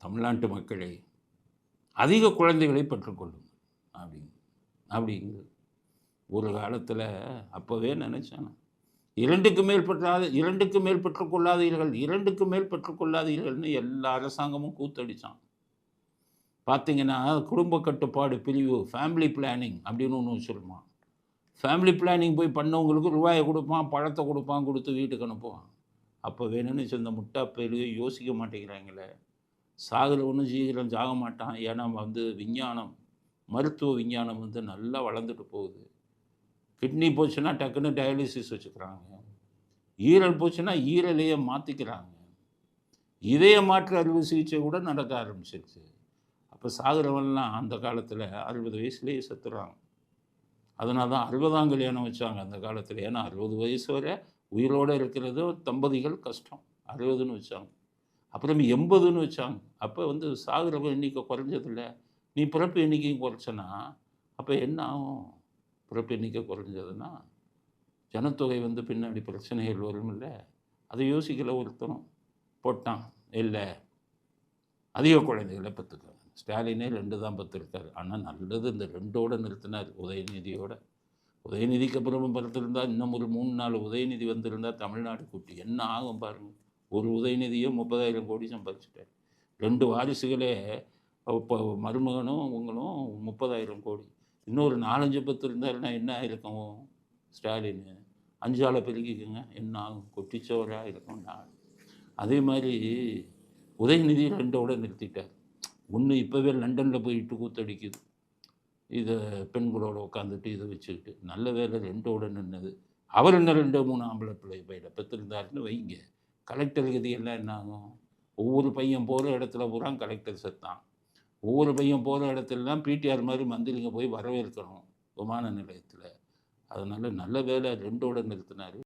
தமிழ்நாட்டு மக்களே அதிக குழந்தைகளை பெற்றுக்கொள்ளும் அப்படின்னு அப்படிங்கிறது ஒரு காலத்தில் அப்போவே நினச்சேன். இரண்டுக்கு மேல் பெற்றுக்கொள்ளாதீர்கள், இரண்டுக்கு மேல் பெற்றுக்கொள்ளாதீர்கள்னு எல்லா அரசாங்கமும் கூத்தடிச்சான். பார்த்தீங்கன்னா, குடும்ப கட்டுப்பாடு பிரிவு ஃபேமிலி பிளானிங் அப்படின்னு ஒன்று வச்சுருப்பான். ஃபேமிலி பிளானிங் போய் பண்ணவங்களுக்கு ரூபாயை கொடுப்பான், பழத்தை கொடுப்பான், கொடுத்து வீட்டுக்கு அனுப்புவான். அப்போ வேணும்னு இந்த முட்டா பேர் யோசிக்க மாட்டேங்கிறாங்களே. சாகிறவனும் சீக்கிரம் சாக மாட்டான். ஏன்னா விஞ்ஞானம், மருத்துவ விஞ்ஞானம் நல்லா வளர்ந்துட்டு போகுது. கிட்னி போச்சுன்னா டக்குன்னு டயாலிசிஸ் வச்சுக்கிறாங்க. ஈரல் போச்சுன்னா ஈரலையே மாற்றிக்கிறாங்க. இதய மாற்று அறுவை சிகிச்சை கூட நடக்க ஆரம்பிச்சிருச்சு. அப்போ சாகிறவன்லாம் அந்த காலத்தில் 60 வயசுலேயே செத்துறாங்க. அதனால தான் 60ஆம் கல்யாணம் வச்சாங்க அந்த காலத்தில். ஏன்னா 60 வயசு வரை உயிரோடு இருக்கிறது தம்பதிகள் கஷ்டம். 60ன்னு வச்சாங்க. அப்புறம் 80ன்னு வச்சாங்க. அப்போ சாகிறவங்க எண்ணிக்கை குறைஞ்சதில்ல. நீ பிறப்பு எண்ணிக்கையும் குறைச்சனா அப்போ என்ன ஆகும்? பிறப்பு எண்ணிக்கை குறைஞ்சதுன்னா ஜனத்தொகை பின்னாடி பிரச்சனைகள் வரும்ல. அதை யோசிக்கல ஒருத்தரும். போட்டான். இல்லை, அதிக குழந்தைகளை பெற்றுக்க. ஸ்டாலினே 2 தான் பெற்றிருக்காரு. ஆனால் நல்லது இந்த 2ஓடு நிறுத்தினார், உதயநிதியோட. உதயநிதிக்கு அப்புறம் பிறந்திருந்தா இன்னும் ஒரு 3-4 உதயநிதி வந்திருந்தால் தமிழ்நாடு கூட்டி என்ன ஆகும் பாருங்கள். ஒரு உதயநிதியோ 30,000 கோடி சம்பாதிச்சிட்டார். 2 வாரிசுகளே இப்போ மருமகனும் உங்களும் 30,000 கோடி. இன்னொரு 4-5 பத்து இருந்தாருன்னா என்ன ஆயிருக்கும் ஸ்டாலின்? 5ஆல் பெருக்கிக்குங்க, என்ன ஆகும்? கொட்டிச்சோராக இருக்கும் நாடு. அதே மாதிரி உதயநிதி 2ஓட நிறுத்திட்டார். ஒன்று இப்போவே லண்டனில் போயிட்டு கூத்தடிக்குது. இதை பெண்களோட உட்காந்துட்டு இதை வச்சுக்கிட்டு நல்ல வேலை 2ஓட நின்னது. அவர் இன்னும் 2-3 ஆம்பளை பையில பெற்றிருந்தாருன்னு வைங்க. கலெக்டர் கதியெல்லாம் என்ன ஆகும்? ஒவ்வொரு பையன் போகிற இடத்துல பூரா கலெக்டர் செத்தான். ஒவ்வொரு பையன் போகிற இடத்துலலாம் பிடிஆர் மாதிரி மந்திரிங்க போய் வரவேற்கணும் விமான நிலையத்தில். அதனால் நல்ல வேலை 2ஓட நிறுத்தினார்.